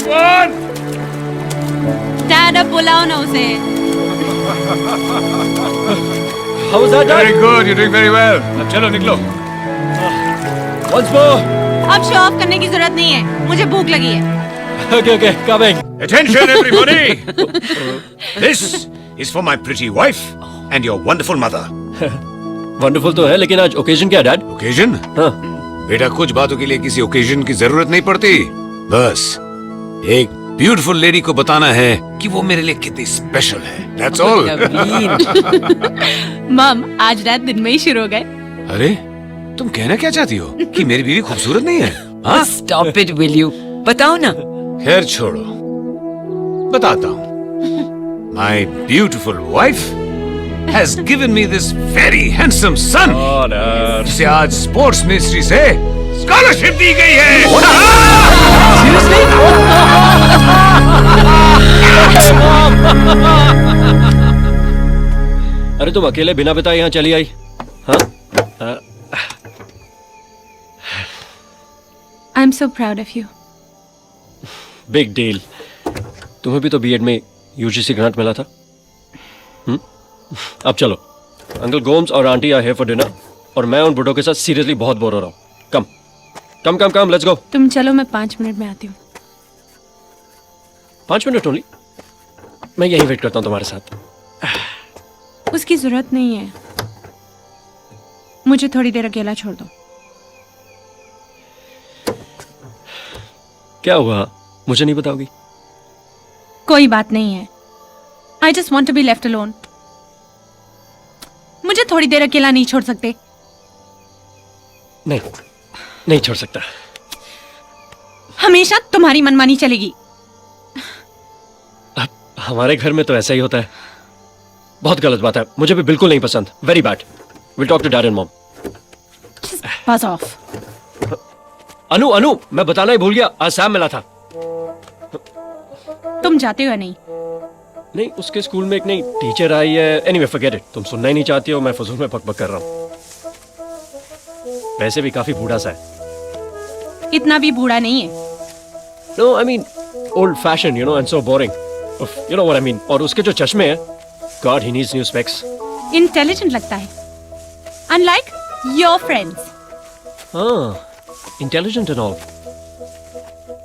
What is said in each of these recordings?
one. Dad, अब बुलाओ ना उसे. How was that, Dad? Very good. You're doing very well. अब चलो निकलो. Once more. अब शो ऑफ करने की जरूरत नहीं है. मुझे भूख लगी है. Okay, coming. Attention, everybody. This is for my pretty wife and your wonderful mother. Wonderful तो है, लेकिन आज occasion क्या है, Dad? Occasion? हाँ. बेटा कुछ बातों के लिए किसी occasion की जरूरत नहीं पड़ती. बस एक ब्यूटीफुल लेडी को बताना है कि वो मेरे लिए कितनी स्पेशल है. That's all. मम, आज रात दिन में ही शुरू हो गए. अरे तुम कहना क्या चाहती हो कि मेरी बीवी खूबसूरत नहीं है? हाँ? Stop it, will you? बताओ ना. खैर छोड़ो, बताता हूँ. My beautiful wife has given me this very handsome son. Oh, Dad. जिसे आज स्पोर्ट्स मिनिस्ट्री से स्कॉलरशिप दी गई है. अरे तुम अकेले बिना बताए यहाँ चली आई? हाँ? I'm so proud of you. Big deal. तुम्हें भी तो बीएड में यूजीसी ग्रांट मिला था. अब चलो. अंकल गोम्स और aunty are here for dinner और मैं उन बुढ़ों के साथ सीरियसली बहुत बोर हो रहा हूँ. Come let's go. तुम चलो, मैं 5 मिनट में आती हूँ. 5 मिनट ओनली? मैं यहीं वेट करता हूँ तुम्हारे साथ. उसकी जरूरत नहीं है. मुझे थोड़ी देर अकेला छोड़ दो. क्या हुआ? मुझे नहीं बताओगी? कोई बात नहीं है. I just want to be left alone. मुझे थोड़ी देर अकेला नहीं छोड़ सकते? नहीं छोड़ सकता. हमेशा तुम्हारी मनमानी चलेगी. अब हमारे घर में तो ऐसा ही होता है. बहुत गलत बात है. मुझे भी बिल्कुल नहीं पसंद. Very bad. Will talk to dad and mom. Buzz off. Anu मैं बताना ही भूल गया. आज सैम मिला था. तुम जाते हो या नहीं? नहीं, उसके स्कूल में एक नई टीचर आई है. Anyway forget it. तुम सुनना ही नहीं चाहती हो. मैं फजूल में बकबक कर रहा हूँ. वैसे भी काफी बूढ़ा सा है. इतना भी बूढ़ा नहीं है. No I mean old fashion you know and so boring. You know what I mean. और उसके जो चश्मे हैं, God he needs new specs. Intelligent लगता है. Unlike your friends. हाँ, इंटेलिजेंट एंड ऑल.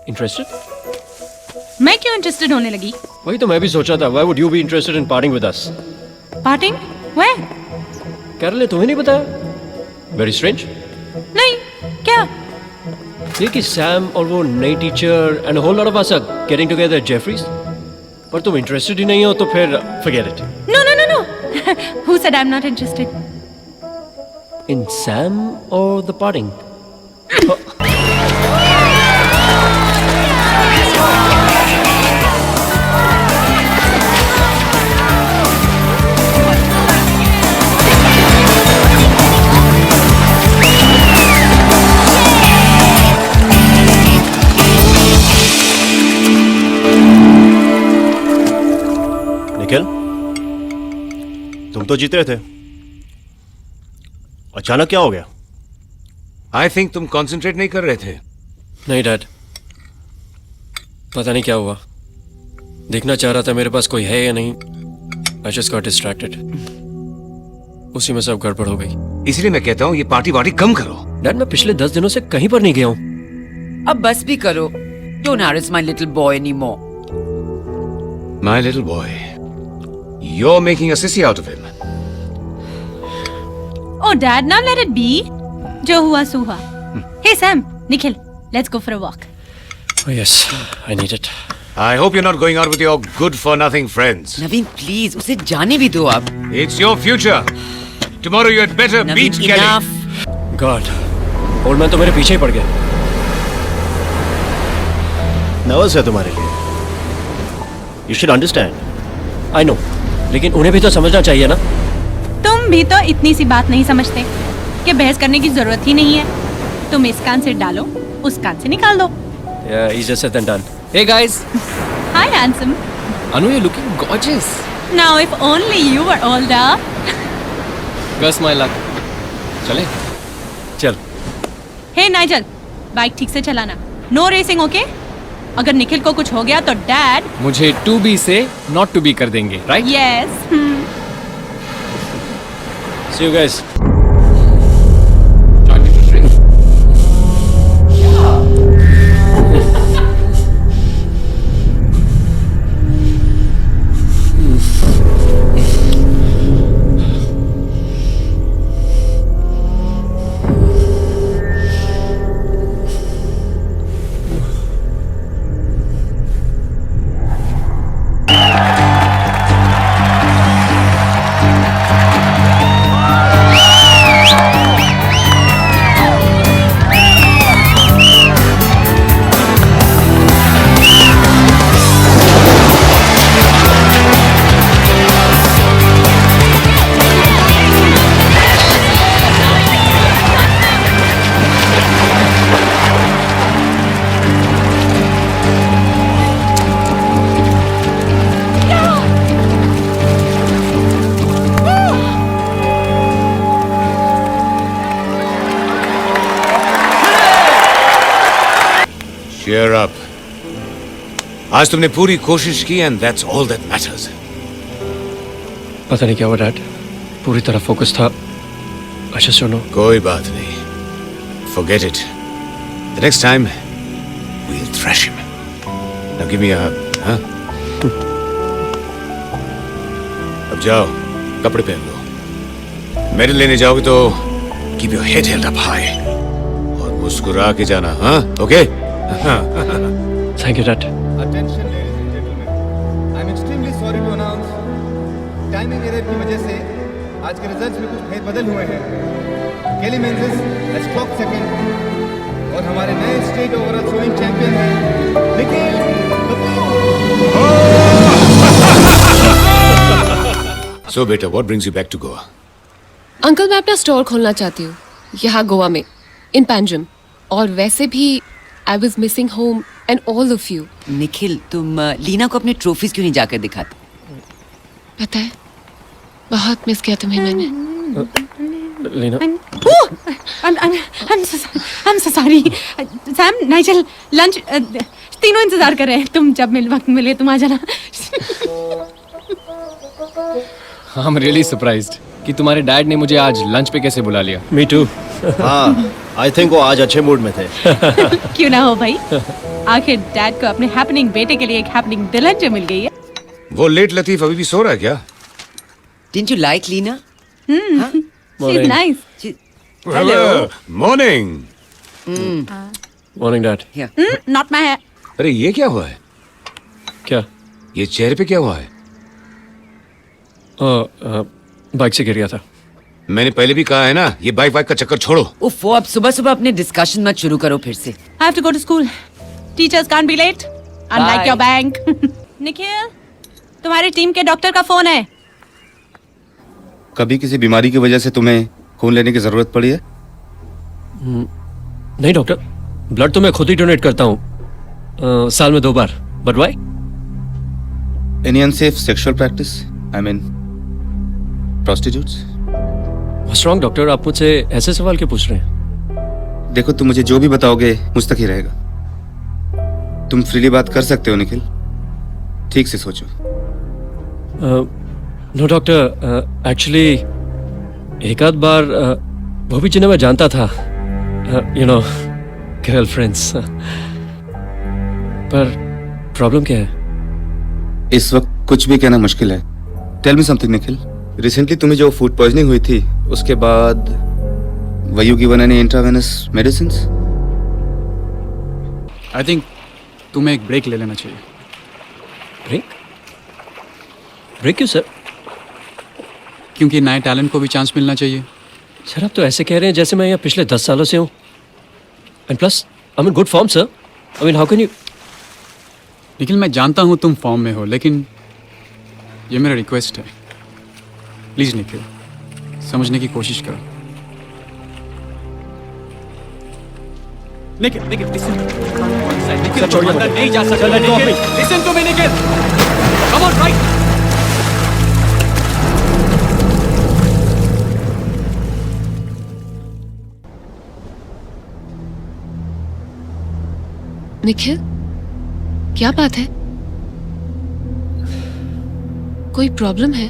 इंटरेस्टेड? मैं क्यों इंटरेस्टेड होने लगी? वही तो मैं भी सोचा था. Why would you be interested in partying with us? Parting? Where? Carol ने तुम्हें नहीं बताया? Very strange. नहीं. क्या? ये कि सैम और वो नई teacher and a whole lot of us are getting together at Jeffries. पर तुम इंटरेस्टेड ही नहीं हो तो फिर forget it. No. Who said I'm not interested? In Sam or the partying? Nikhil, तुम तो जीत रहे थे. अचानक क्या हो गया? I think तुम कंसंट्रेट नहीं कर रहे थे. नहीं डैड, पता नहीं क्या हुआ. देखना चाह रहा था मेरे पास कोई है या नहीं. I just got distracted. उसी में सब गड़बड़ हो गई. इसलिए मैं कहता हूँ ये पार्टी वार्टी कम करो. डैड, मैं पिछले 10 दिनों से कहीं पर नहीं गया हूँ. अब बस भी करो. Don't harass my little boy anymore. My little boy, you're making a sissy out of him. Oh, Dad, now let it be. जो हुआ सो हुआ. Hey, Sam, Nikhil, let's go for a walk. Oh yes, I need it. I hope you're not going out with your good-for-nothing friends. Naveen please उसे जाने भी दो आप. It's your future. Tomorrow you had better Naveen beat Kelly. enough. God, old man तो मेरे पीछे ही पड़ गया. नर्वस है तुम्हारे लिए. You should understand. I know, लेकिन उन्हें भी तो समझना चाहिए ना. तुम भी तो इतनी सी बात नहीं समझते कि बहस करने की जरूरत ही नहीं है. तुम इस कान से डालो, उस कान से निकाल दो. Yeah, easier said than done. Hey guys, Hi, handsome. Anu, you're looking gorgeous. Now, if only you were older. Curse my luck. चले? चल. Hey, Nigel, बाइक ठीक से चलाना. No racing, okay? अगर निखिल को कुछ हो गया तो डैड मुझे टू बी से नॉट टू बी कर देंगे, right? Yes See you guys. Cheer up. आज तुमने पूरी कोशिश की and that's all that matters. पता नहीं क्या हुआ डैड, पूरी तरह फोकस था। अच्छा सुनो, कोई बात नहीं. Forget it. The next time, we'll thrash him. Now give me a hug, huh? अब जाओ, कपड़े पहन लो. मेडल लेने जाओगे तो keep your head held up high. और मुस्कुरा के जाना, हाँ? Okay? Thank you dad. Attention ladies and gentlemen, I'm extremely sorry to announce timing error की वजह से आज के रिजल्ट्स में कुछ फेरबदल हुए हैं। केली मेंजिस हैज क्लॉक्ड सेकंड और हमारे नए स्टेट ओवरऑल थ्रोइंग चैंपियन हैं निखिल कपूर। So बेटा, what brings you back to Goa? Uncle मैं अपना स्टोर खोलना चाहती हूँ यहाँ गोवा में, इन पैंजम। और वैसे भी I was missing home and all of you. Nikhil, तुम लीना को अपने ट्रॉफीज क्यों नहीं जाकर दिखाते? पता है बहुत मिस किया तुम्हें मैंने। Leena, I'm so sorry. Sam, Nigel, lunch तीनों इंतजार कर रहे हैं। तुम जब वक्त मिले तुम आ जाना। आई एम रियली सरप्राइज्ड कि तुम्हारे डैड ने मुझे आज लंच पे कैसे बुला लिया। Me too. हाँ, आई थिंक वो आज अच्छे मूड में थे। क्यों ना हो भाई, आखिर डैड को अपने हैपनिंग बेटे के लिए एक हैपनिंग दुल्हन जो मिल गई है। वो लेट लतीफ अभी भी सो रहा है क्या? Didn't you like Lina? She's nice. Hello. Morning. Morning dad. Not my hair. अरे ये क्या हुआ है? क्या? ये चेहरे पे क्या हुआ है? बाइक से गिर गया था। मैंने पहले भी कहा है ना, ये बाइक वाइक का चक्कर छोड़ो। उफ़, अब सुबह सुबह अपने डिस्कशन मत शुरू करो फिर से। I have to go to school. Teachers can't be late. Unlike Bye. your bank. Nikhil, तुम्हारी टीम के डॉक्टर का फोन है। कभी किसी बीमारी की वजह से तुम्हें खून लेने की जरूरत पड़ी है? नहीं डॉक्टर, ब्लड तो मैं खुद ही डोनेट करता हूँ, साल में 2 बार। But why? Any unsafe sexual practice? I mean prostitutes? What's wrong doctor, आप मुझसे ऐसे सवाल क्यों पूछ रहे हैं? देखो, तुम मुझे जो भी बताओगे मुझ तक ही रहेगा। तुम फ्रीली बात कर सकते हो निखिल, ठीक से सोचो। नो डॉक्टर, एक्चुअली एक आध बार वो भी जिन्हें मैं जानता था, यू नो, गर्लफ्रेंड्स। पर प्रॉब्लम क्या है? इस वक्त कुछ भी कहना मुश्किल है। Tell me something Nikhil, recently तुम्हें जो फूड पॉइजनिंग हुई थी उसके बाद were you given any intravenous medicines? I think तुम्हें एक ब्रेक ले लेना चाहिए। ब्रेक? ब्रेक क्यों सर? क्योंकि नए टैलेंट को भी चांस मिलना चाहिए। सर आप तो ऐसे कह रहे हैं जैसे मैं यहाँ पिछले 10 सालों से हूँ। And plus I am in good form sir. I mean how can you? Nikhil, मैं जानता हूँ तुम फॉर्म में हो, लेकिन ये मेरा रिक्वेस्ट है, प्लीज निखिल समझने की कोशिश करो। निखिल, निखिल, लिसन। निखिल, तुम अंदर नहीं जा सकते। Nikhil, listen to me Nikhil. Come on, right. Nikhil क्या बात है? कोई प्रॉब्लम है?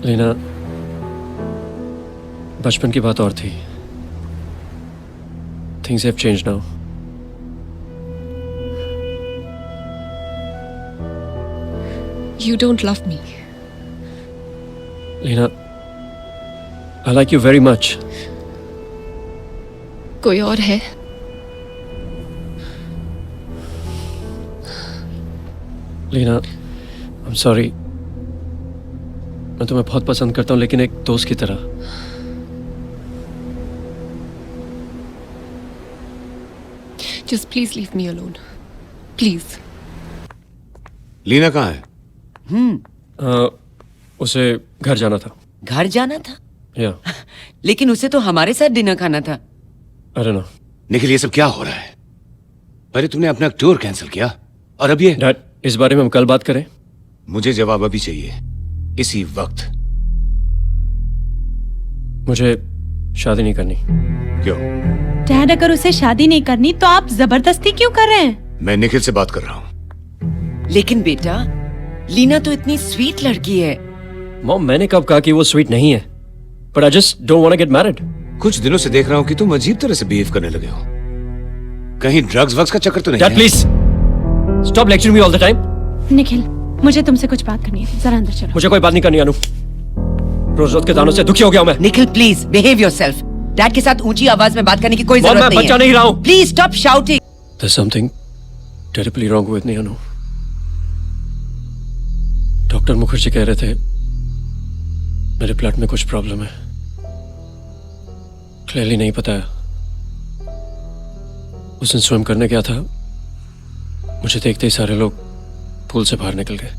लीना, बचपन की बात और थी. Things have changed now. You don't love me. Lena, I like you very much. कोई और है? Leena, I'm sorry. मैं तुम्हें बहुत पसंद करता हूँ, लेकिन एक दोस्त की तरह. Just please leave me alone. Please. Leena कहाँ है? उसे घर जाना था. घर जाना था? या. लेकिन उसे तो हमारे साथ डिनर खाना था. I don't know. निखिल, ये सब क्या हो रहा है? पहले तुमने अपना टूर कैंसिल किया और अब ये. डैड, इस बारे में हम कल बात करें. मुझे जवाब अभी चाहिए, इसी वक्त. मुझे शादी नहीं करनी. क्यों? डैड, अगर उसे शादी नहीं करनी तो आप जबरदस्ती क्यों कर रहे हैं? मैं निखिल से बात कर रहा हूँ. लेकिन बेटा, लीना तो इतनी स्वीट लड़की है. मॉम, मैंने कब कहा कि वो स्वीट नहीं है? But I just don't want to get married. कुछ दिनों से देख रहा हूँ कि तुम अजीब तरह से बिहेव करने लगे हो. कहीं ड्रग्स वग्स का चक्कर तो नहीं? Dad, please stop lecturing me all the time. Nikhil, मुझे तुमसे कुछ बात करनी है. जरा अंदर चलो. मुझे कोई बात नहीं करनी, अनु. रोज रोज के तानों से दुखी हो गया हूं मैं. Nikhil, please behave yourself. Dad के साथ ऊंची आवाज में बात करने की कोई मॉम, जरूरत मैं नहीं बच्चा है. नहीं रहा हूं. Please stop shouting. There's something terribly wrong with me, Anu. Doctor Mukherjee कह रहे थे मेरे ब्लड में कुछ प्रॉब्लम है. क्लियरली नहीं पता है. उस दिन स्विम करने गया था, मुझे देखते ही सारे लोग पूल से बाहर निकल गए.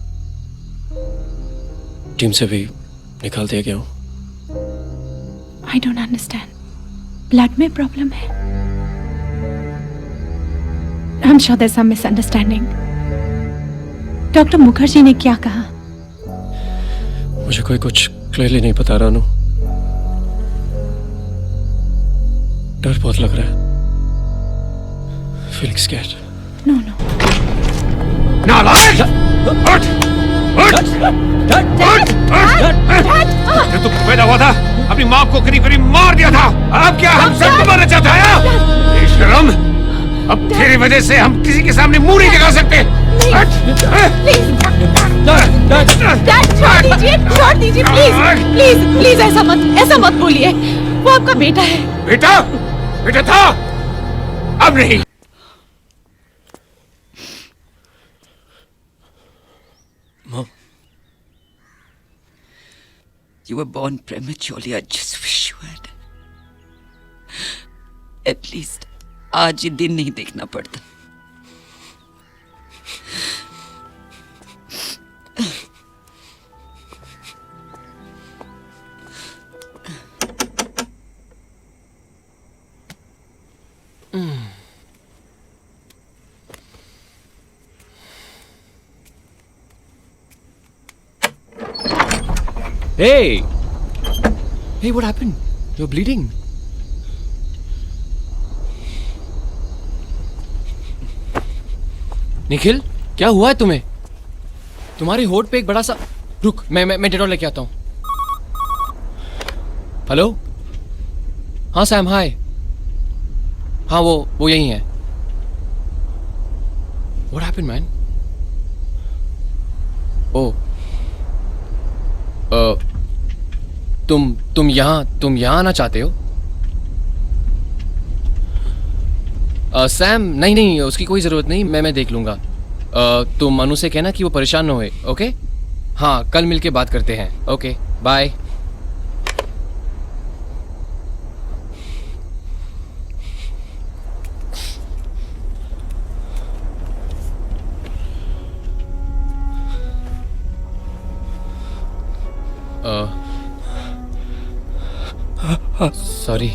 टीम से भी निकाल दिया गया हूं. I don't understand. ब्लड में प्रॉब्लम है. I'm sure there's some misunderstanding. Doctor Mukherjee ने क्या कहा? मुझे कोई कुछ क्लियरली नहीं बता रहा, अनु. डर बहुत लग रहा है. Feeling scared. No, no. नालायक! उठ! उठ! जब तू पैदा हुआ था, अपनी माँ को करीब करीब मार दिया था. अब क्या हम सबको मारना चाहता है? बेशरम! अब तेरी वजह से हम किसी के सामने मुंह नहीं दिखा सकते. छोड़ दीजिए प्लीज. प्लीज प्लीज ऐसा मत बोलिए. वो आपका बेटा है. बेटा? बेटा था, अब नहीं. You were born prematurely. I just wish you had. At least आज ये दिन नहीं देखना पड़ता. Hey! Hey, what happened? You're bleeding. Nikhil, क्या हुआ है तुम्हें? तुम्हारे होठ पे एक बड़ा सा. रुक, मैं डेटॉल लेके आता हूँ. हेलो? हाँ सैम, हाय. हाँ, वो यही है. What happened, man? Oh. तुम यहाँ आना चाहते हो? सैम, नहीं, उसकी कोई ज़रूरत नहीं. मैं देख लूँगा. तुम मनु से कहना कि वो परेशान ना होए. ओके? हाँ, कल मिलके बात करते हैं. Okay, bye. सॉरी,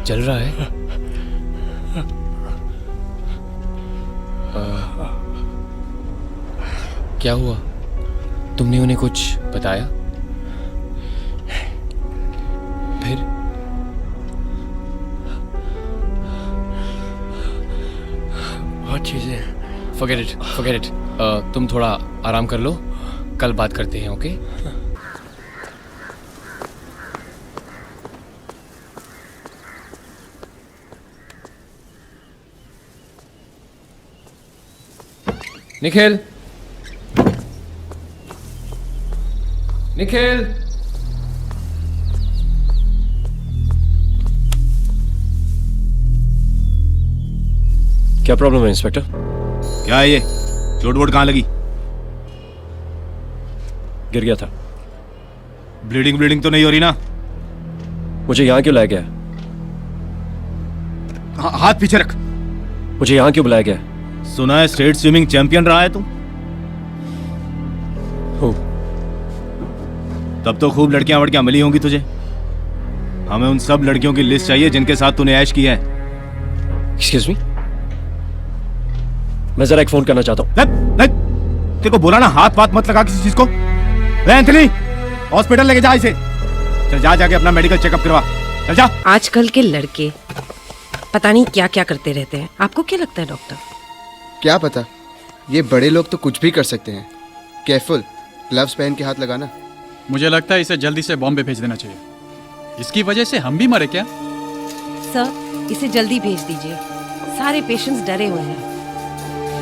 चल रहा है? क्या हुआ? तुमने उन्हें कुछ बताया? फिर? What? forget it. तुम थोड़ा आराम कर लो, कल बात करते हैं, ओके? निखिल, निखिल, क्या प्रॉब्लम है इंस्पेक्टर? क्या है ये? चोट वोट कहाँ लगी? गिर गया था। ब्लीडिंग तो नहीं हो रही ना? मुझे यहाँ क्यों लाया गया? हाथ पीछे रख। मुझे यहाँ क्यों बुलाया गया? सुना है स्टेट स्विमिंग चैंपियन रहा है तू? हूँ। तब तो खूब लड़कियां वड़कियां मिली होंगी तुझे। हमें उन सब लड़कियों की लिस्ट चाहिए जिनके साथ तूने ऐश किया है। एक्सक्यूज मी, मैं जरा एक फोन करना चाहता हूँ। तेरे को बोला ना हाथ वाथ मत लगा किसी चीज को। एंथनी, हॉस्पिटल लेके जा इसे। चल जा, जाके अपना मेडिकल चेकअप करवा। चल जा। आजकल के लड़के पता नहीं क्या क्या करते रहते हैं। आपको क्या लगता है डॉक्टर? क्या पता, ये बड़े लोग तो कुछ भी कर सकते हैं। केयरफुल, ग्लव्स पहन के हाथ लगाना। मुझे लगता है इसे जल्दी से बॉम्बे भेज देना चाहिए। इसकी वजह से हम भी मरे क्या? सर, इसे जल्दी भेज दीजिए। सारे पेशेंट्स डरे हुए हैं।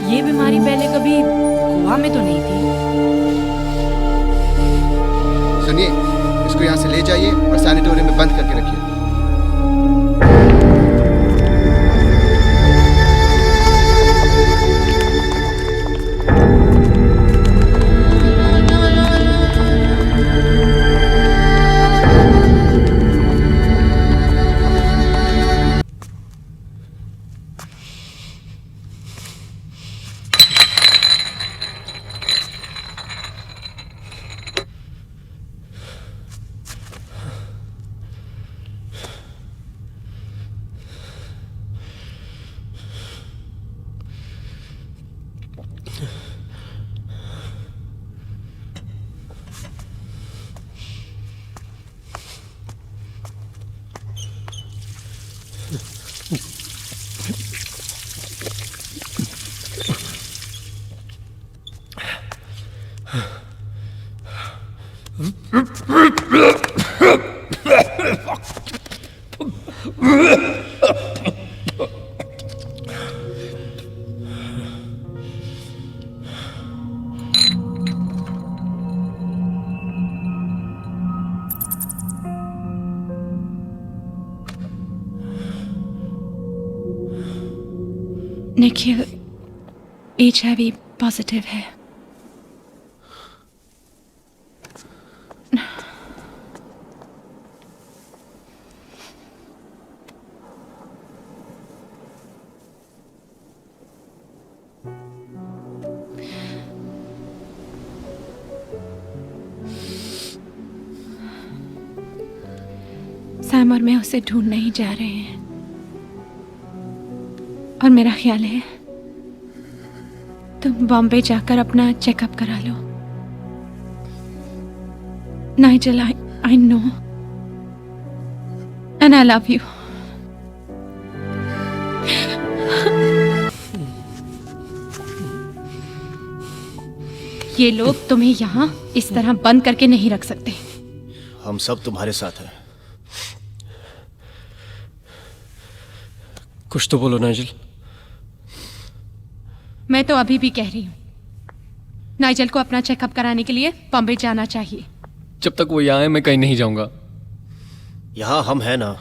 ये बीमारी पहले कभी गोवा में तो नहीं थी। सुनिए, इसको यहाँ से ले जाइए और सैनिटोरियम में बंद करके रखिए। निखिल HIV पॉजिटिव है। सैम और मैं उसे ढूंढने ही जा रहे हैं और मेरा ख्याल है तुम बॉम्बे जाकर अपना चेकअप करा लो। Nigel, I know and I love you. ये लोग तुम्हें यहाँ इस तरह बंद करके नहीं रख सकते। हम सब तुम्हारे साथ हैं। कुछ तो बोलो नाइजल। मैं तो अभी भी कह रही हूँ नाइजल को अपना चेकअप कराने के लिए बॉम्बे जाना चाहिए। जब तक वो यहाँ है मैं कहीं नहीं जाऊंगा। यहाँ हम हैं ना,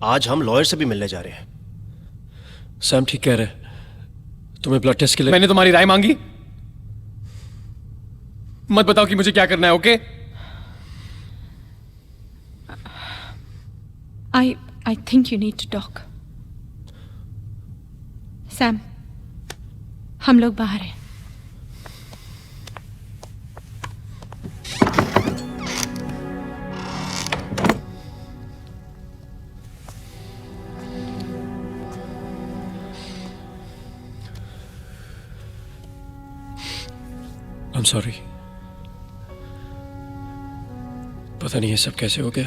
आज हम लॉयर से भी मिलने जा रहे हैं। सैम ठीक कह रहे हैं। तुम्हें ब्लड टेस्ट के लिए मैंने तुम्हारी राय मांगी। मत बताओ कि मुझे क्या करना है, okay? I think you need to talk. Sam, हम लोग बाहर हैं। I'm sorry। पता नहीं ये सब कैसे हो गया।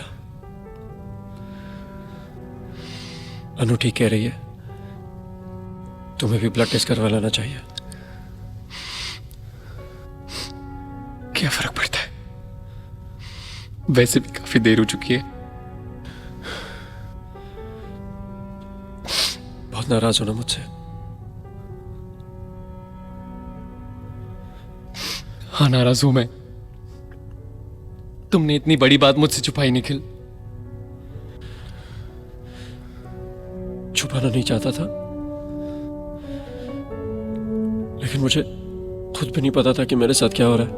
अनु ठीक कह रही है, तुम्हें भी ब्लड टेस्ट करवा लेना चाहिए। क्या फर्क पड़ता है, वैसे भी काफी देर हो चुकी है। बहुत नाराज हो ना मुझसे? हाँ, नाराज हूं मैं। तुमने इतनी बड़ी बात मुझसे छुपाई निखिल। छुपाना नहीं चाहता था, लेकिन मुझे खुद भी नहीं पता था कि मेरे साथ क्या हो रहा है।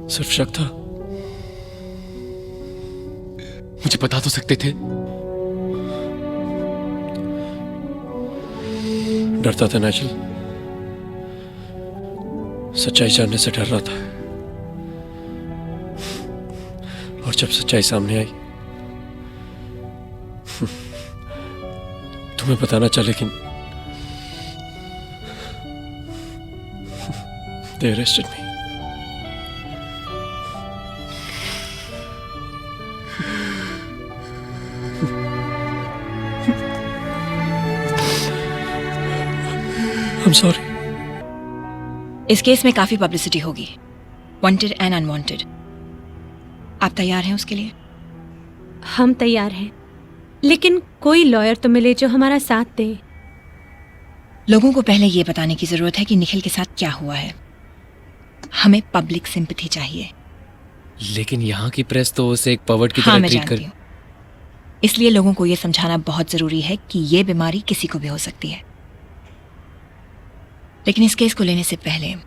सिर्फ शक था। मुझे बता तो सकते थे। डरता था नाइजल, सच्चाई जानने से डर रहा था। और जब सच्चाई सामने आई, तुम्हें बताना चाहिए, लेकिन they arrested me. I'm sorry. इस केस में काफी पब्लिसिटी होगी, वांटेड एंड अनवांटेड। आप तैयार हैं उसके लिए? हम तैयार हैं, लेकिन कोई लॉयर तो मिले जो हमारा साथ दे। लोगों को पहले ये बताने की जरूरत है कि निखिल के साथ क्या हुआ है। हमें पब्लिक सिंपैथी चाहिए। लेकिन यहाँ की प्रेस तो उसे एक पर्वर्ट की हाँ, तरह मैं ट्रीट जानती हूँ। इसलिए लोगों को ये समझाना बहुत जरूरी है कि ये बीमारी किसी को भी हो सकती है। लेकिन इस केस को लेने से पहले मैं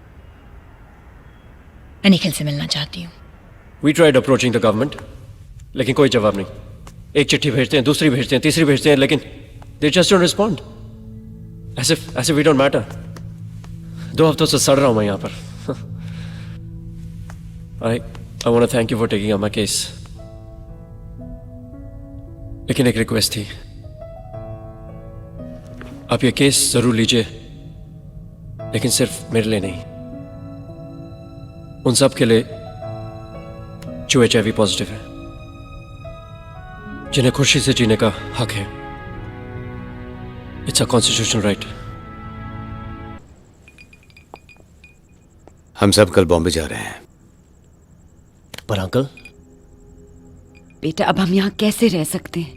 निखिल से मिलना चाहती हूँ। We tried approaching the government, लेकिन कोई जवाब नहीं। एक चिट्ठी भेजते हैं, दूसरी भेजते हैं, तीसरी भेजते हैं, लेकिन they just don't respond. As if we don't matter. 2 हफ्तों से सड़ रहा हूं मैं यहाँ पर। I want to thank you for taking up my case. लेकिन एक रिक्वेस्ट थी, आप ये केस जरूर लीजिए, लेकिन सिर्फ मेरे लिए नहीं, उन सब के लिए जो HIV पॉजिटिव है, जिन्हें खुशी से जीने का हक है। It's a constitutional right. हम सब कल बॉम्बे जा रहे हैं। पर अंकल, बेटा अब हम यहाँ कैसे रह सकते हैं?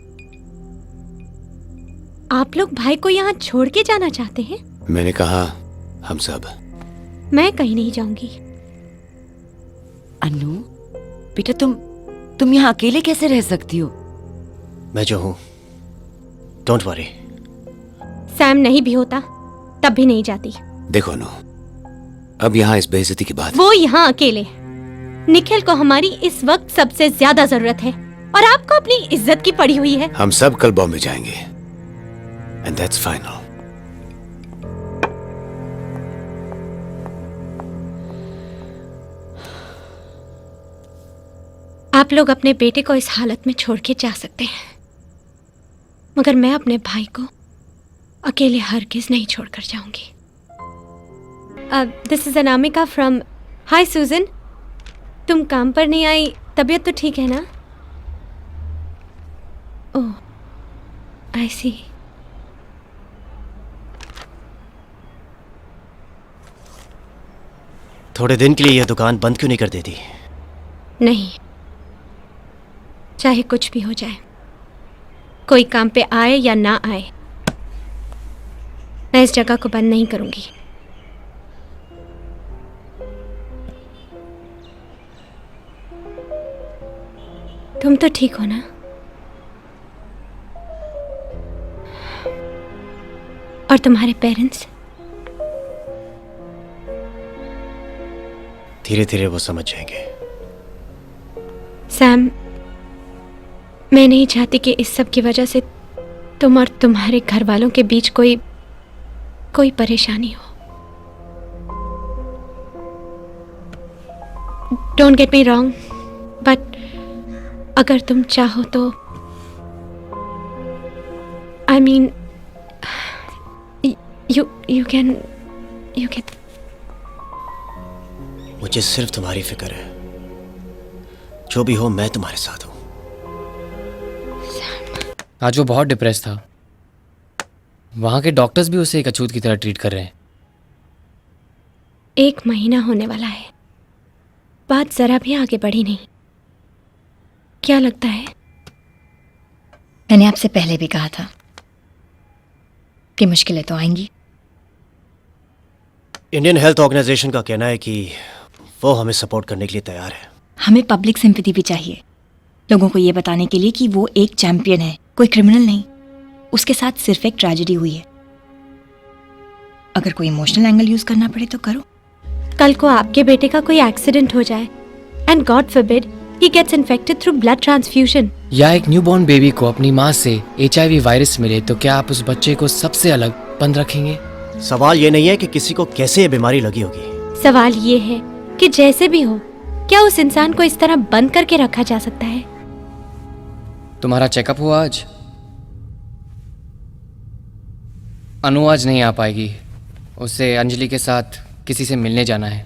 आप लोग भाई को यहाँ छोड़ के जाना चाहते हैं? मैंने कहा हम सब। मैं कहीं नहीं जाऊंगी। अनु, बेटा तुम यहाँ अकेले कैसे रह सकती हो? मैं जो हूं, डोंट वरी। सैम नहीं भी होता तब भी नहीं जाती। देखो अनु, अब यहाँ इस बेइज्जती की बात। वो यहाँ अकेले। निखिल को हमारी इस वक्त सबसे ज्यादा जरूरत है, और आपको अपनी इज्जत की पड़ी हुई है। हम सब कल बॉम्बे जाएंगे, एंड दैट्स फाइनल। आप लोग अपने बेटे को इस हालत में छोड़ के जा सकते हैं, मगर मैं अपने भाई को अकेले हरगिज नहीं छोड़कर जाऊंगी। This is Anamika from. Hi Susan, तुम काम पर नहीं आई, तबीयत तो ठीक है ना? ओह, आई सी। थोड़े दिन के लिए यह दुकान बंद क्यों नहीं कर देती? नहीं, चाहे कुछ भी हो जाए, कोई काम पे आए या ना आए, मैं इस जगह को बंद नहीं करूंगी। तुम तो ठीक हो ना? और तुम्हारे पेरेंट्स? धीरे धीरे वो समझ जाएंगे। सैम, मैं नहीं चाहती कि इस सब की वजह से तुम और तुम्हारे घर वालों के बीच कोई परेशानी हो। Don't get me wrong, but अगर तुम चाहो तो, आई मीन, यू कैन। मुझे सिर्फ तुम्हारी फिक्र है। जो भी हो, मैं तुम्हारे साथ हूं। आज वो बहुत डिप्रेस था। वहां के डॉक्टर्स भी उसे एक अछूत की तरह ट्रीट कर रहे हैं। 1 महीना होने वाला है, बात जरा भी आगे बढ़ी नहीं। क्या लगता है? मैंने आपसे पहले भी कहा था कि मुश्किलें तो आएंगी। इंडियन हेल्थ ऑर्गेनाइजेशन का कहना है कि वो हमें सपोर्ट करने के लिए तैयार है। हमें पब्लिक सिंपैथी भी चाहिए, लोगों को ये बताने के लिए कि वो एक चैंपियन है, कोई क्रिमिनल नहीं। उसके साथ सिर्फ एक ट्रेजेडी हुई है। अगर कोई इमोशनल एंगल यूज करना पड़े तो करो। कल को आपके बेटे का कोई एक्सीडेंट हो जाए and God forbid he gets infected through blood transfusion, या एक न्यूबॉर्न बेबी को अपनी माँ से HIV वायरस मिले, तो क्या आप उस बच्चे को सबसे अलग बंद रखेंगे? सवाल ये नहीं है कि किसी को कैसे ये बीमारी लगी होगी। सवाल ये है कि जैसे भी हो, क्या उस इंसान को इस तरह बंद करके रखा जा सकता है? तुम्हारा चेकअप हुआ आज? अनु आज नहीं आ पाएगी, उसे अंजलि के साथ किसी से मिलने जाना है।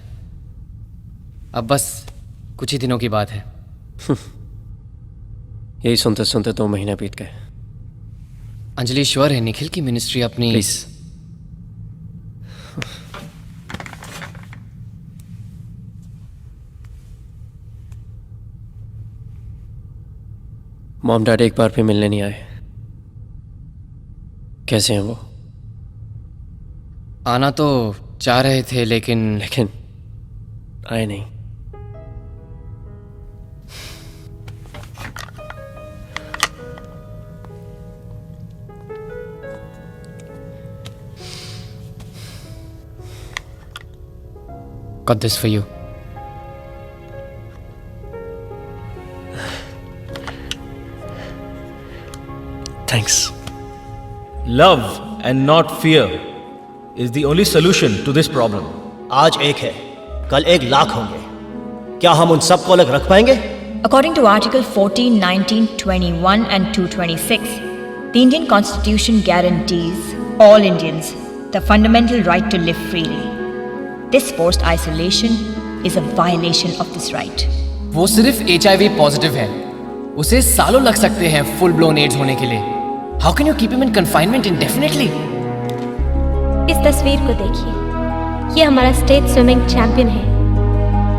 अब बस कुछ ही दिनों की बात है। यही सुनते सुनते 2 महीने बीत गए। अंजलि श्योर है निखिल की मिनिस्ट्री अपनी प्लीज। मॉम डैड एक बार भी मिलने नहीं आए। कैसे हैं वो? आना तो चाह रहे थे लेकिन आए नहीं। Got this for you. Thanks. Love and not fear is the only solution to this problem. आज एक है, कल 1 लाख होंगे। क्या हम उन सबको अलग रख पाएंगे? According to Article 14, 19, 21 and 226, the Indian Constitution guarantees all Indians the fundamental right to live freely. This forced isolation is a violation of this right. वो सिर्फ HIV पॉजिटिव है, उसे सालों लग सकते हैं फुल ब्लोन एड्स होने के लिए। How can you keep him in confinement indefinitely? इस तस्वीर को देखिए, ये हमारा स्टेट स्विमिंग चैंपियन है।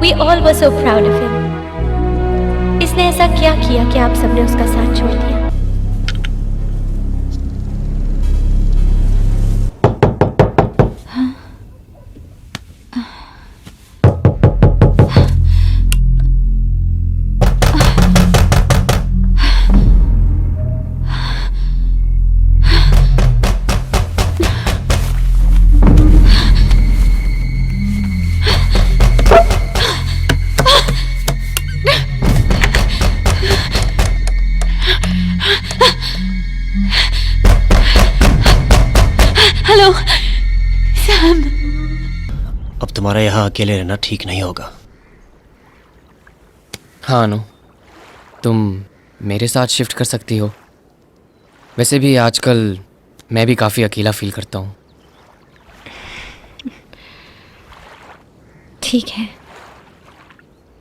We all were so proud of him. इसने ऐसा क्या किया कि आप सबने उसका साथ छोड़ दिया? Hello Sam. अब तुम्हारा यहाँ अकेले रहना ठीक नहीं होगा। हाँ अनु, तुम मेरे साथ शिफ्ट कर सकती हो। वैसे भी आजकल मैं भी काफ़ी अकेला फील करता हूँ। ठीक है,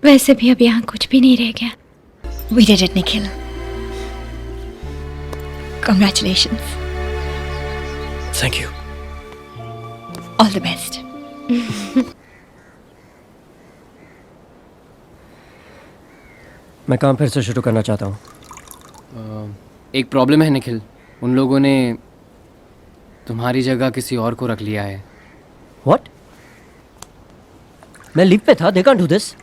वैसे भी अब यहाँ कुछ भी नहीं रह गया। We did it, Nikhil. Congratulations. Thank you. All the best. मैं काम फिर से शुरू करना चाहता हूँ। एक प्रॉब्लम है निखिल, उन लोगों ने तुम्हारी जगह किसी और को रख लिया है। What? मैं लीव पे था, they can't do this.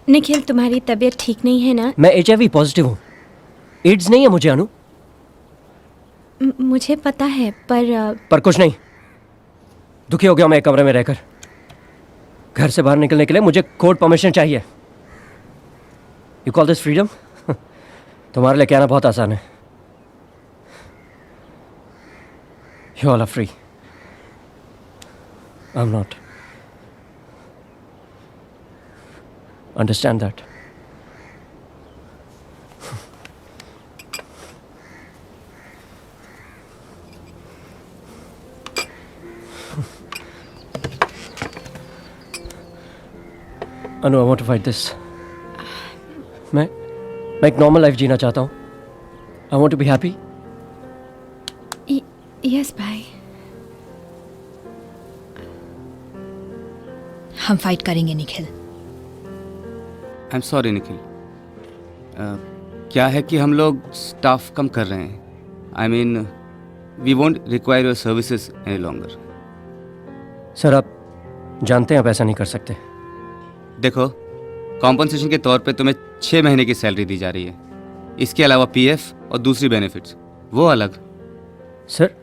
Nikhil, तुम्हारी तबीयत ठीक नहीं है ना? मैं HIV पॉजिटिव हूँ, एड्स नहीं है मुझे अनु। मुझे पता है, पर कुछ नहीं। दुखी हो गया मैं एक कमरे में रहकर। घर से बाहर निकलने के लिए मुझे कोर्ट परमिशन चाहिए। You call this freedom? तुम्हारे लिए कहना बहुत आसान है। You all are free, I am not. Understand that. Anu, I want to fight this. मैं एक नॉर्मल लाइफ जीना चाहता हूँ। I want to be happy. Yes भाई। हम फाइट करेंगे Nikhil. I am sorry Nikhil. क्या है कि हम लोग स्टाफ कम कर रहे हैं। I mean we won't require your services any longer. Sir आप जानते हैं आप ऐसा नहीं कर सकते। देखो, कॉम्पनसेशन के तौर पे तुम्हें 6 महीने की सैलरी दी जा रही है। इसके अलावा पीएफ और दूसरी बेनिफिट्स वो अलग। सर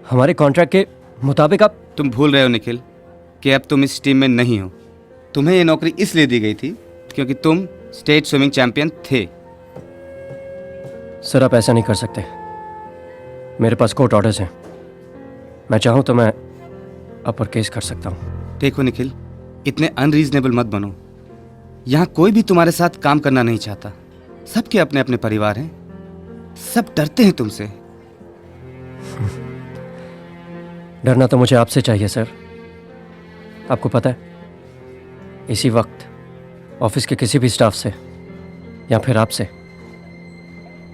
हमारे कॉन्ट्रैक्ट के मुताबिक आप तुम भूल रहे हो निखिल कि अब तुम इस टीम में नहीं हो। तुम्हें ये नौकरी इसलिए दी गई थी क्योंकि तुम स्टेट स्विमिंग चैंपियन थे। सर आप ऐसा नहीं कर सकते। मेरे पास कोर्ट ऑर्डर्स हैं। मैं चाहूँ तो मैं अपर केस कर सकता हूँ। देखो निखिल, इतने अनरीजनेबल मत बनो। यहाँ कोई भी तुम्हारे साथ काम करना नहीं चाहता। सबके अपने अपने परिवार हैं। सब डरते हैं तुमसे। डरना तो मुझे आपसे चाहिए सर। आपको पता है इसी वक्त ऑफिस के किसी भी स्टाफ से या फिर आपसे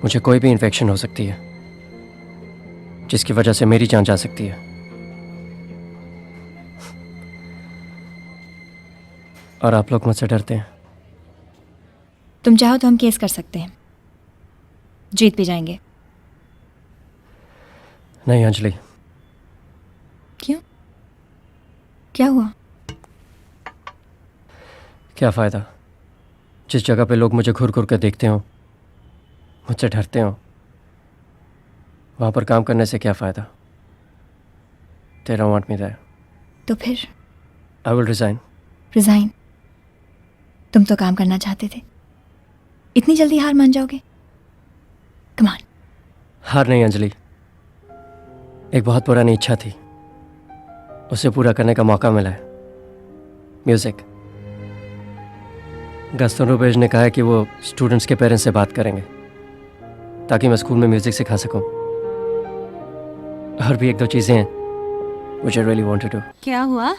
मुझे कोई भी इन्फेक्शन हो सकती है जिसकी वजह से मेरी जान जा सकती है। और आप लोग मुझसे डरते हैं। तुम चाहो तो हम केस कर सकते हैं, जीत भी जाएंगे। नहीं अंजलि। क्यों? क्या हुआ? क्या फ़ायदा? जिस जगह पे लोग मुझे घूर घूर कर देखते हो, मुझसे डरते हो, वहाँ पर काम करने से क्या फ़ायदा? They don't want me there. तो फिर? I will resign. रिजाइन? तुम तो काम करना चाहते थे। इतनी जल्दी हार मान जाओगे? Come on. हार नहीं अंजलि, एक बहुत पुरानी इच्छा थी, उसे पूरा करने का मौका मिला है। म्यूज़िक। गस्तों रुबेज ने कहा है कि वो स्टूडेंट्स के पेरेंट्स से बात करेंगे ताकि मैं स्कूल में म्यूज़िक सिखा सकूं। और भी एक दो चीज़ें हैं which I really want to do. क्या हुआ?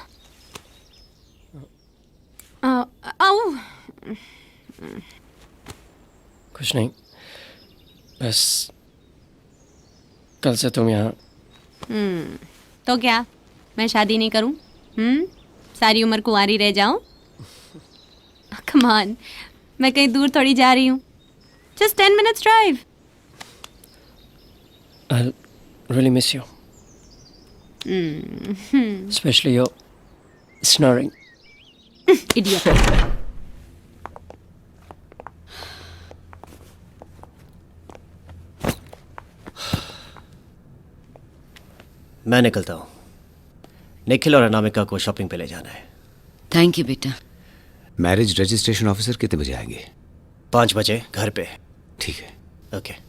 आओ। कुछ नहीं, बस कल से तुम यहाँ। तो क्या मैं शादी नहीं करूं? सारी उम्र कुंवारी रह जाऊं? कम ऑन, मैं कहीं दूर थोड़ी जा रही हूं। Just 10 minutes drive. I'll really miss you. Especially your snoring. Idiot. मैं निकलता हूँ। निखिल और अनामिका को शॉपिंग पे ले जाना है। थैंक यू बेटा। मैरिज रजिस्ट्रेशन ऑफिसर कितने बजे आएंगे? 5 बजे घर पे। ठीक है। ओके।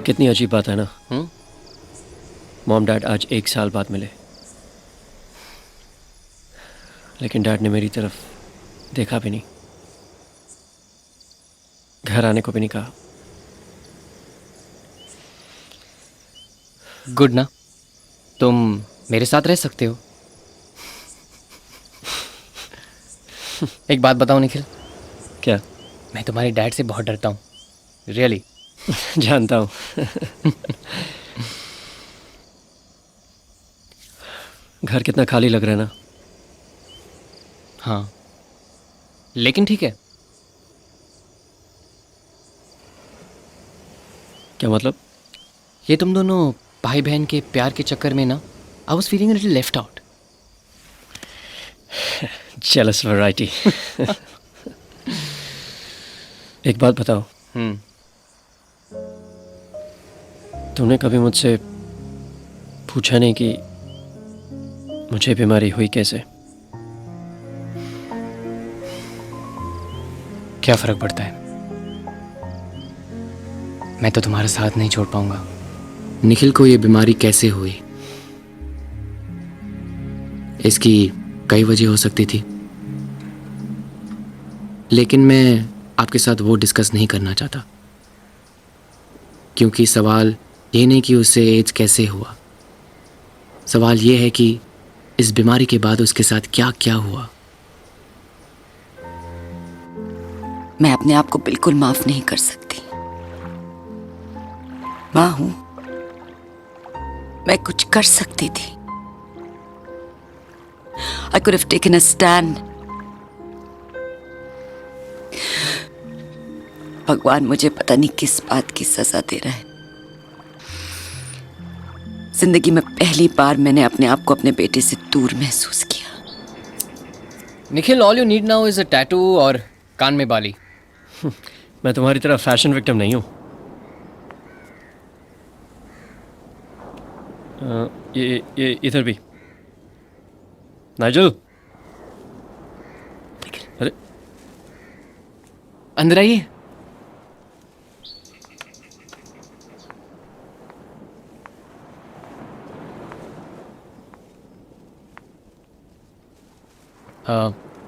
कितनी अजीब बात है ना। मॉम डैड आज 1 साल बाद मिले, लेकिन डैड ने मेरी तरफ देखा भी नहीं, घर आने को भी नहीं कहा। गुड ना, तुम मेरे साथ रह सकते हो। एक बात बताओ निखिल। क्या? मैं तुम्हारे डैड से बहुत डरता हूँ, रियली। जानता हूँ। घर कितना खाली लग रहा है ना। हाँ, लेकिन ठीक है। क्या मतलब? ये तुम दोनों भाई बहन के प्यार के चक्कर में ना, I was feeling little left out. jealous variety. एक बात बताओ, तुमने कभी मुझसे पूछा नहीं कि मुझे बीमारी हुई कैसे? क्या फर्क पड़ता है? मैं तो तुम्हारा साथ नहीं छोड़ पाऊंगा। निखिल को ये बीमारी कैसे हुई, इसकी कई वजह हो सकती थी, लेकिन मैं आपके साथ वो डिस्कस नहीं करना चाहता, क्योंकि सवाल ये नहीं कि उससे एड्स कैसे हुआ, सवाल ये है कि इस बीमारी के बाद उसके साथ क्या क्या हुआ। मैं अपने आप को बिल्कुल माफ नहीं कर सकती। मां हूं, मैं कुछ कर सकती थी। I could have taken a stand. भगवान मुझे पता नहीं किस बात की सजा दे रहा है। जिंदगी में पहली बार मैंने अपने आप को अपने बेटे से दूर महसूस किया। Nikhil, all you need now is a tattoo और कान में बाली। मैं तुम्हारी तरह फैशन विक्टिम नहीं हूं। ये इधर भी। नाइजल, अरे अंदर आइए।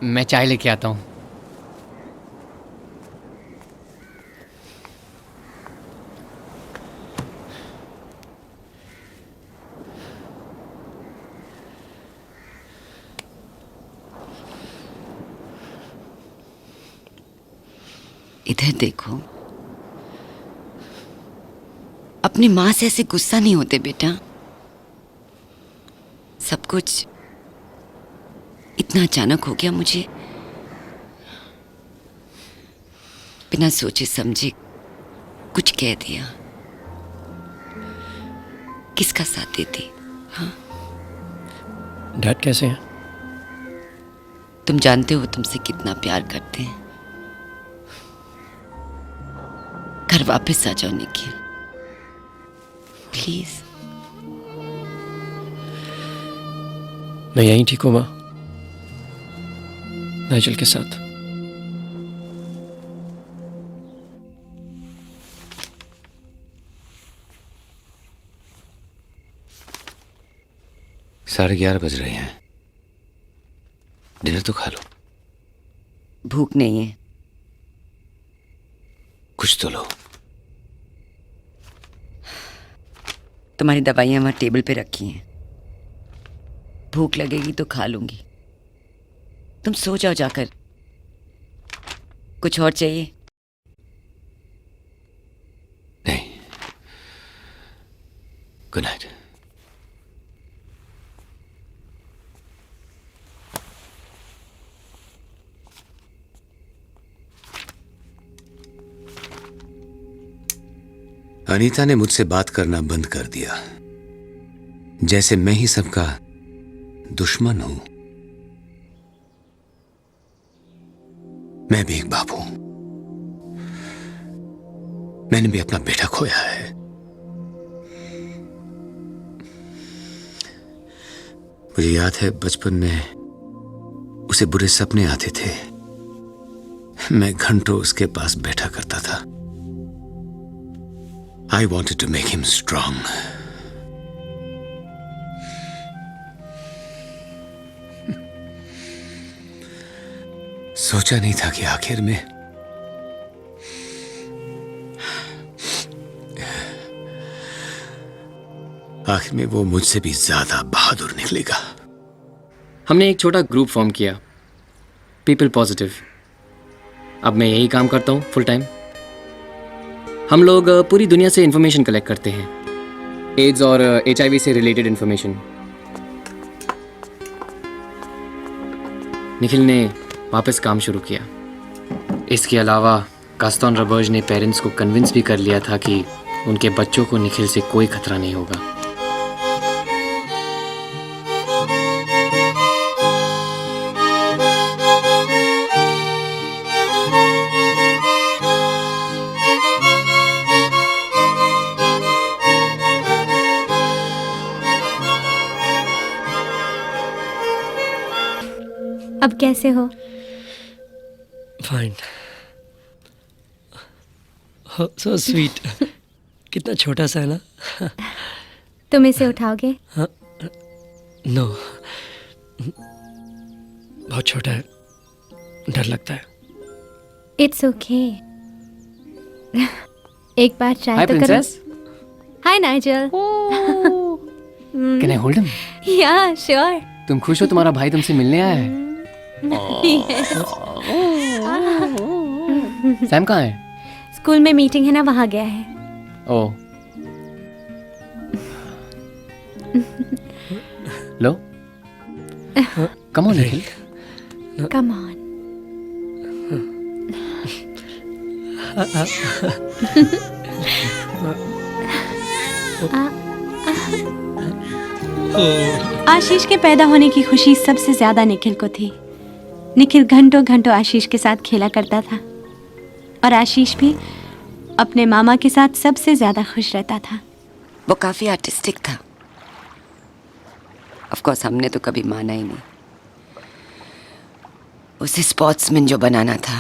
मैं चाय लेके आता हूँ। इधर देखो, अपनी मां से ऐसे गुस्सा नहीं होते बेटा। सब कुछ इतना अचानक हो गया, मुझे बिना सोचे समझे कुछ कह दिया। किसका साथ देती? हाँ, डैड कैसे हैं? तुम जानते हो तुमसे कितना प्यार करते हैं। घर वापस आ जाओ निखिल, प्लीज। मैं यहीं ठीक हूँ माँ, नाइजल के साथ। साढ़े 11 बज रहे हैं, डिनर तो खा लो। भूख नहीं है। कुछ तो लो। तुम्हारी दवाइयां वहां टेबल पे रखी हैं, भूख लगेगी तो खा लूंगी। तुम सो जाओ जाकर। कुछ और चाहिए? नहीं, गुड नाइट। अनीता ने मुझसे बात करना बंद कर दिया, जैसे मैं ही सबका दुश्मन हूं। मैं भी एक बाप हूं, मैंने भी अपना बेटा खोया है। मुझे याद है बचपन में उसे बुरे सपने आते थे, मैं घंटों उसके पास बैठा करता था। I wanted to make him strong. सोचा नहीं था कि आखिर में वो मुझसे भी ज्यादा बहादुर निकलेगा। हमने एक छोटा ग्रुप फॉर्म किया, पीपल पॉजिटिव। अब मैं यही काम करता हूँ फुल टाइम। हम लोग पूरी दुनिया से इंफॉर्मेशन कलेक्ट करते हैं, एड्स और HIV से रिलेटेड इंफॉर्मेशन। निखिल ने वापस काम शुरू किया। इसके अलावा गास्तोन रबर्ज ने पेरेंट्स को कन्विंस भी कर लिया था कि उनके बच्चों को निखिल से कोई खतरा नहीं होगा। अब कैसे हो? फाइन। So sweet. कितना छोटा सा है ना। तुम इसे उठाओगे? नो, बहुत छोटा है, डर लगता है। It's okay. एक बार ट्राई हाय तो करो। Princess, hi Nigel. Can I hold him? या श्योर। तुम खुश हो तुम्हारा भाई तुमसे मिलने आया है? सैम कहाँ है? स्कूल में मीटिंग है ना, वहां गया है। ओह, लो, come on Nikhil. Come on. Ashish के पैदा होने की खुशी सबसे ज्यादा निखिल को थी। निखिल घंटों घंटों आशीष के साथ खेला करता था और आशीष भी अपने मामा के साथ सबसे ज्यादा खुश रहता था। वो काफी आर्टिस्टिक था। ऑफ कोर्स हमने तो कभी माना ही नहीं। उसे स्पोर्ट्समैन जो बनाना था,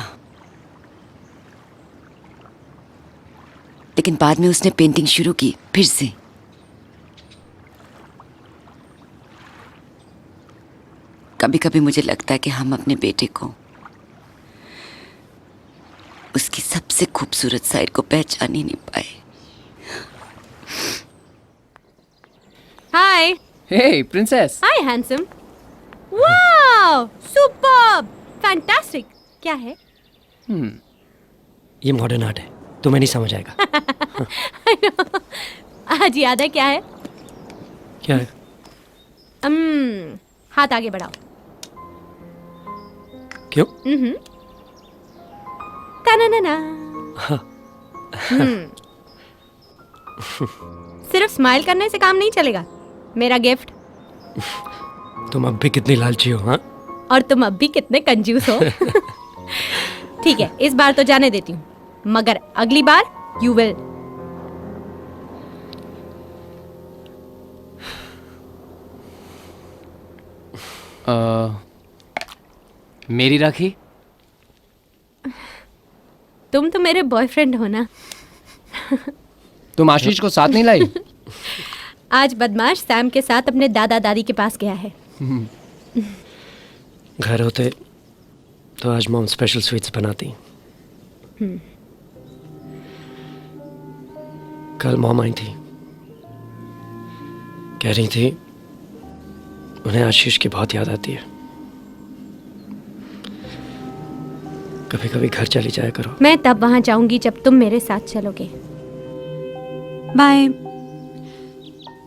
लेकिन बाद में उसने पेंटिंग शुरू की फिर से। कभी कभी मुझे लगता है कि हम अपने बेटे को उसकी सबसे खूबसूरत साइड को पहचान ही नहीं पाए। हाय। हे प्रिंसेस। हाय हैंडसम। Wow, superb, fantastic. क्या है? ये मॉडर्न आर्ट है, तुम्हें नहीं समझ आएगा। आज याद है क्या है? क्या है? हाथ आगे बढ़ाओ। क्यों? Ta-na-na-na। सिर्फ स्माइल करने से काम नहीं चलेगा। मेरा गिफ्ट। तुम अब भी कितनी लालची हो, हाँ? और तुम अब भी कितने कंजूस हो। ठीक है, इस बार तो जाने देती हूँ, मगर अगली बार यू विल। मेरी राखी? तुम तो मेरे बॉयफ्रेंड हो ना। तुम आशीष को साथ नहीं लाई? आज बदमाश सैम के साथ अपने दादा दादी के पास गया है। घर होते तो आज मॉम स्पेशल स्वीट्स बनाती। कल मॉम आई थी, कह रही थी उन्हें आशीष की बहुत याद आती है। कभी कभी घर चली जाया करो। मैं तब वहां जाऊंगी जब तुम मेरे साथ चलोगे। बाय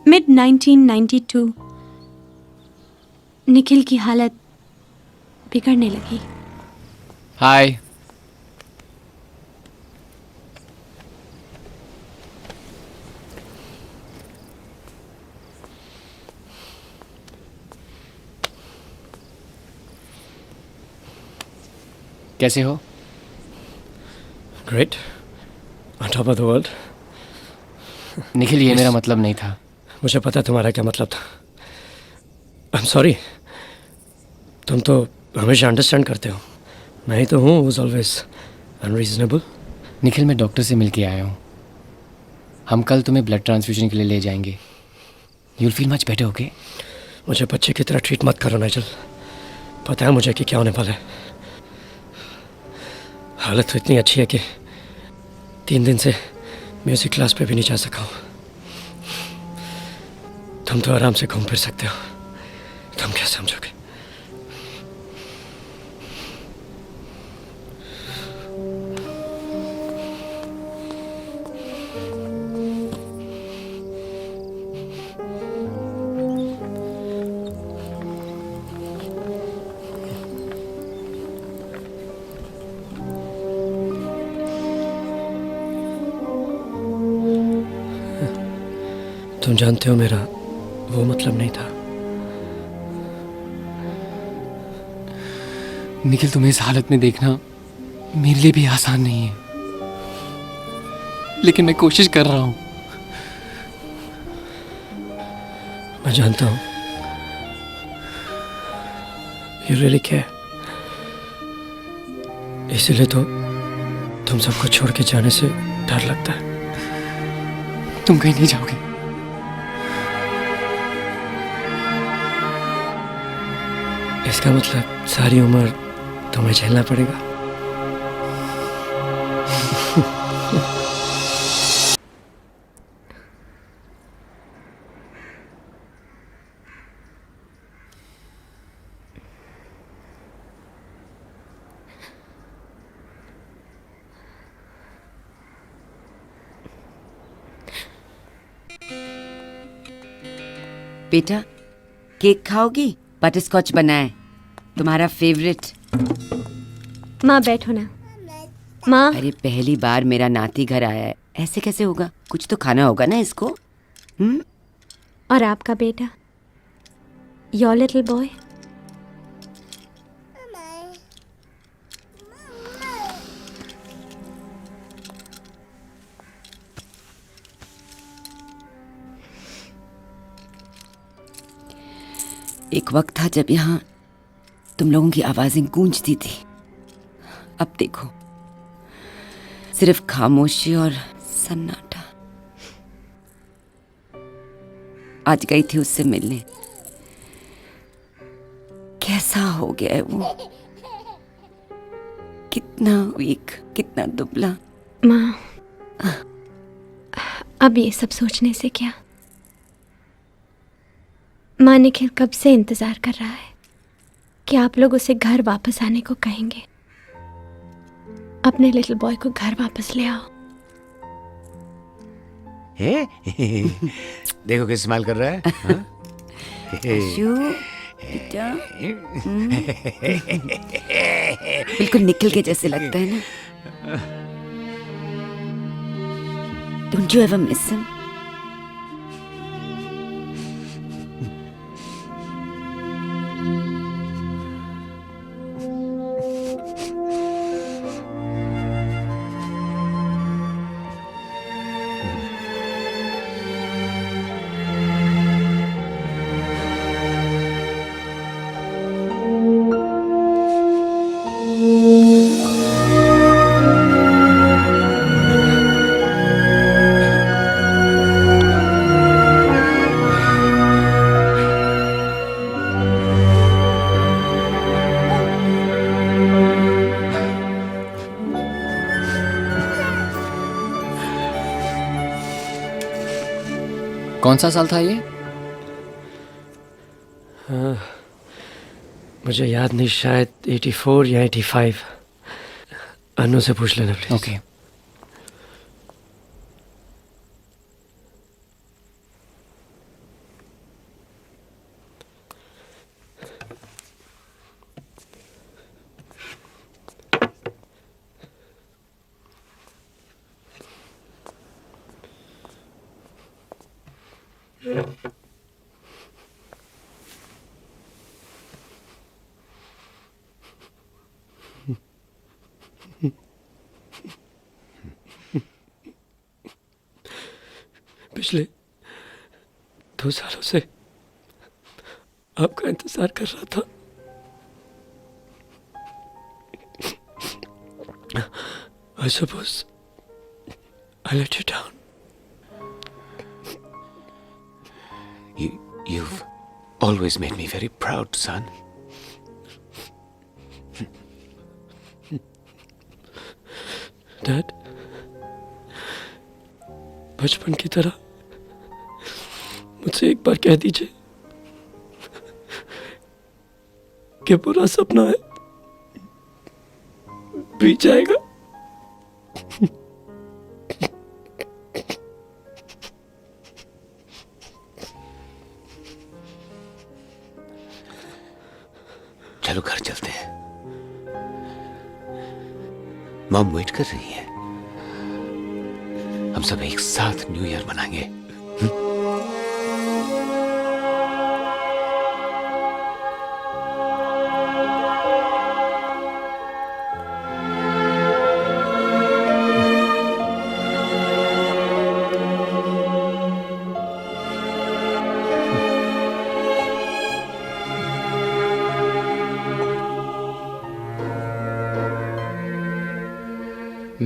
मिड 1992 निखिल की हालत बिगड़ने लगी। हाय। कैसे हो? Great, on top of the world. Nikhil, ये मेरा मतलब नहीं था। मुझे पता तुम्हारा क्या मतलब था। आई एम सॉरी। तुम तो हमेशा अंडरस्टैंड करते हो। मैं ही तो हूँ who's always unreasonable। निखिल, मैं डॉक्टर से मिल के आया हूँ। हम कल तुम्हें ब्लड ट्रांसफ्यूजन के लिए ले जाएंगे। You'll feel much better, okay? मुझे बच्चे की तरह ट्रीट मत करो नाइजल। पता है मुझे कि क्या होने वाला है। हालत तो इतनी अच्छी है कि 3 दिन से म्यूजिक क्लास पे भी नहीं जा सका हूँ। तुम तो आराम से घूम फिर सकते हो, तुम क्या समझोगे? तुम जानते हो मेरा वो मतलब नहीं था। निखिल, तुम्हें इस हालत में देखना मेरे लिए भी आसान नहीं है, लेकिन मैं कोशिश कर रहा हूं। मैं जानता हूं। You really care। इसीलिए तो तुम सबको छोड़ के जाने से डर लगता है। तुम कहीं नहीं जाओगे। इसका मतलब सारी उम्र तुम्हें झेलना पड़ेगा। बेटा केक खाओगी? बटर स्कॉच बना है, तुम्हारा फेवरेट। माँ बैठो ना। माँ। अरे पहली बार मेरा नाती घर आया है, ऐसे कैसे होगा? कुछ तो खाना होगा ना इसको। और आपका बेटा, योर लिटिल बॉय? एक वक्त था जब यहाँ तुम लोगों की आवाजें गूंजती थी। अब देखो, सिर्फ खामोशी और सन्नाटा। आज गई थी उससे मिलने, कैसा हो गया है वो, कितना वीक, कितना दुबला। माँ, अब ये सब सोचने से क्या। माँ, निखिल कब से इंतजार कर रहा है कि आप लोग उसे घर वापस आने को कहेंगे। अपने लिटिल बॉय को घर वापस ले आओ। देखो कैसे स्माइल कर रहा है। बेटा, बिल्कुल निखिल के जैसे लगता है ना। Don't you ever miss him? कौन सा साल था ये? मुझे याद नहीं, शायद 84 या 85। अनु से पूछ लेना प्लीज। ओके। पिछले 2 सालों से आपका इंतजार कर रहा था। I suppose I let you down. You've always made me very proud, son. Dad, बचपन की तरह मुझसे एक बार कह दीजिए कि बुरा सपना है, बीत जाएगा। चलो घर चलते हैं, मॉम वेट कर रही है। हम सब एक साथ न्यू ईयर मनाएंगे।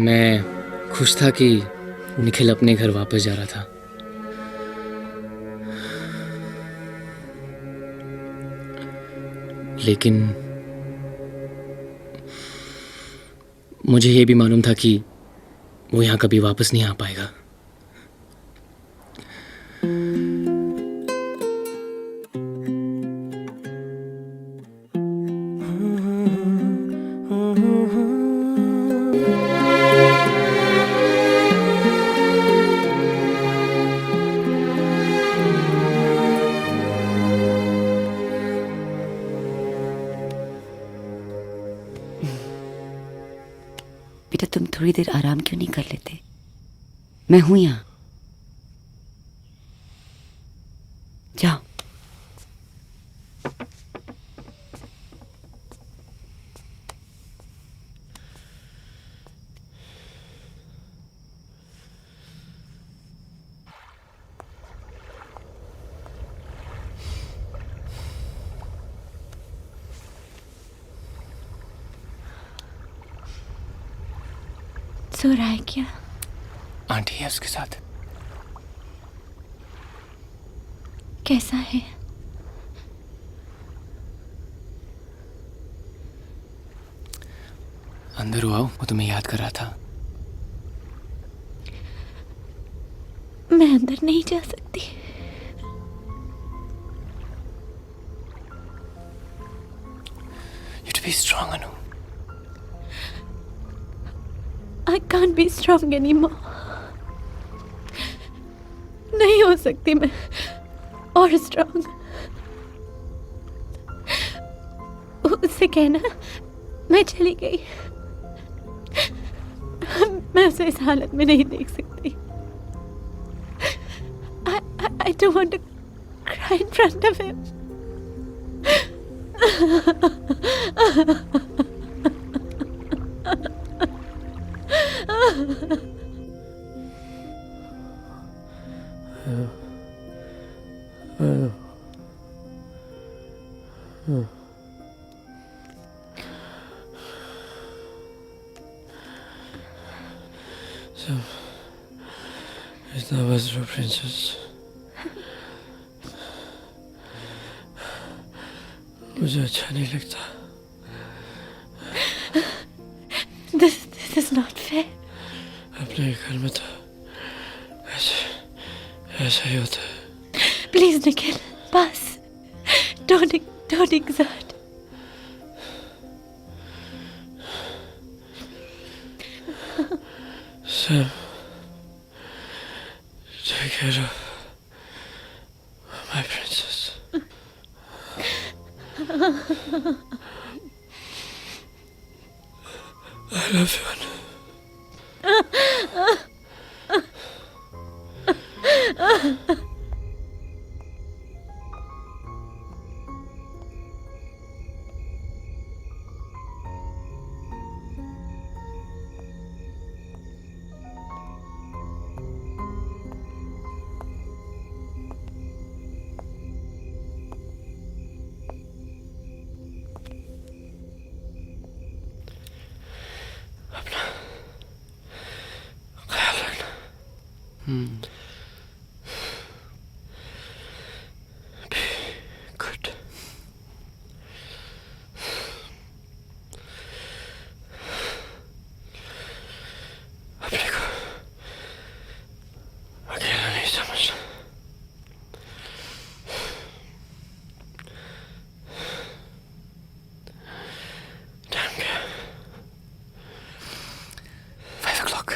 मैं खुश था कि निखिल अपने घर वापस जा रहा था। लेकिन मुझे ये भी मालूम था कि वो यहाँ कभी वापस नहीं आ पाएगा। बेटा तुम थोड़ी देर आराम क्यों नहीं कर लेते? मैं हूं यहां, जाओ। सो रहा है क्या? आंटी है उसके साथ। कैसा है? अंदर हो, आओ, वो तुम्हें याद कर रहा था। मैं अंदर नहीं जा सकती। You to be strong, Anu. I can't be strong anymore. नहीं हो सकती मैं और स्ट्रांग। उससे कहना मैं चली गई। मैं उसे इस हालत में नहीं देख सकती। I don't want to cry in front of him. So, इतना वज्र प्रिंसेस, मुझे अच्छा नहीं लगता। This is not fair. अपने घर में तो ऐसा ही होता है। Please, Nikhil, pass. Don't exert. Sam, take care of my princess. I love you, Anu. Be good. अपने को अकेला नहीं समझना। टाइम क्या? 5 o'clock.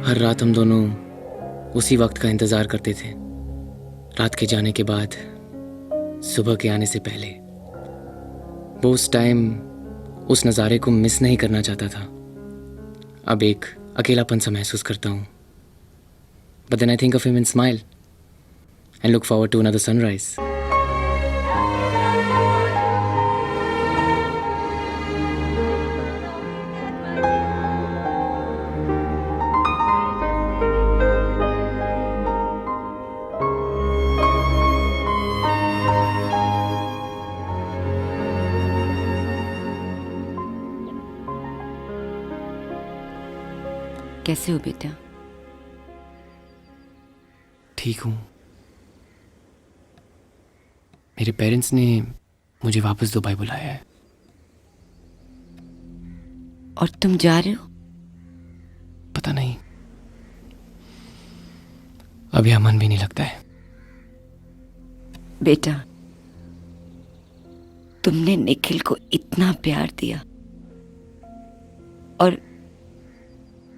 हर रात हम दोनों उसी वक्त का इंतजार करते थे, रात के जाने के बाद, सुबह के आने से पहले। वो उस टाइम उस नज़ारे को मिस नहीं करना चाहता था। अब एक अकेलापन सा महसूस करता हूँ। But then I think of him and smile and look forward to another sunrise. कैसे हो बेटा? ठीक हूँ। मेरे पेरेंट्स ने मुझे वापस दुबई बुलाया है। और तुम जा रहे हो? पता नहीं, अब यह मन भी नहीं लगता है। बेटा, तुमने निखिल को इतना प्यार दिया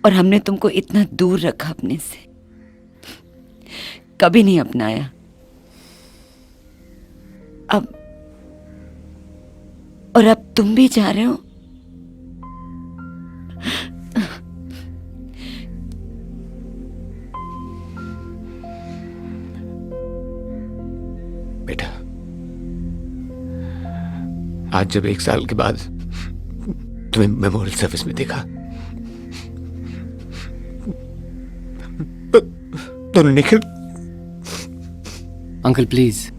और हमने तुमको इतना दूर रखा अपने से, कभी नहीं अपनाया। अब तुम भी जा रहे हो। बेटा, आज जब 1 साल के बाद तुम्हें मेमोरियल सर्विस में देखा तो निखिल। अंकल प्लीज,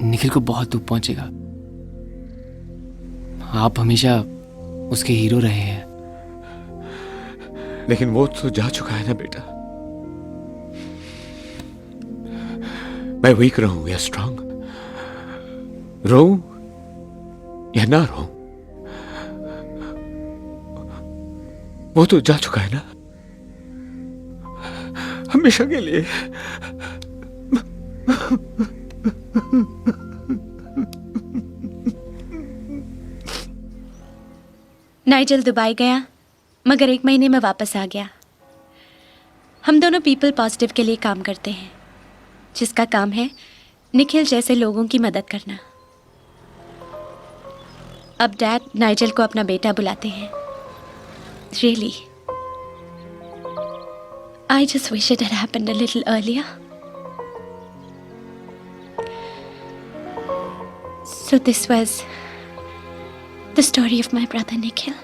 निखिल को बहुत दुख पहुंचेगा। आप हमेशा उसके हीरो रहे हैं। लेकिन वो तो जा चुका है ना बेटा। मैं वीक रहूं या स्ट्रांग, रहूं या ना रहूं, वो तो जा चुका है ना, हमेशा के लिए। नाइजल दुबई गया, मगर 1 महीने में वापस आ गया। हम दोनों पीपल पॉजिटिव के लिए काम करते हैं, जिसका काम है निखिल जैसे लोगों की मदद करना। अब डैड नाइजल को अपना बेटा बुलाते हैं। Really, I just wish it had happened a little earlier. So this was the story of my brother Nikhil.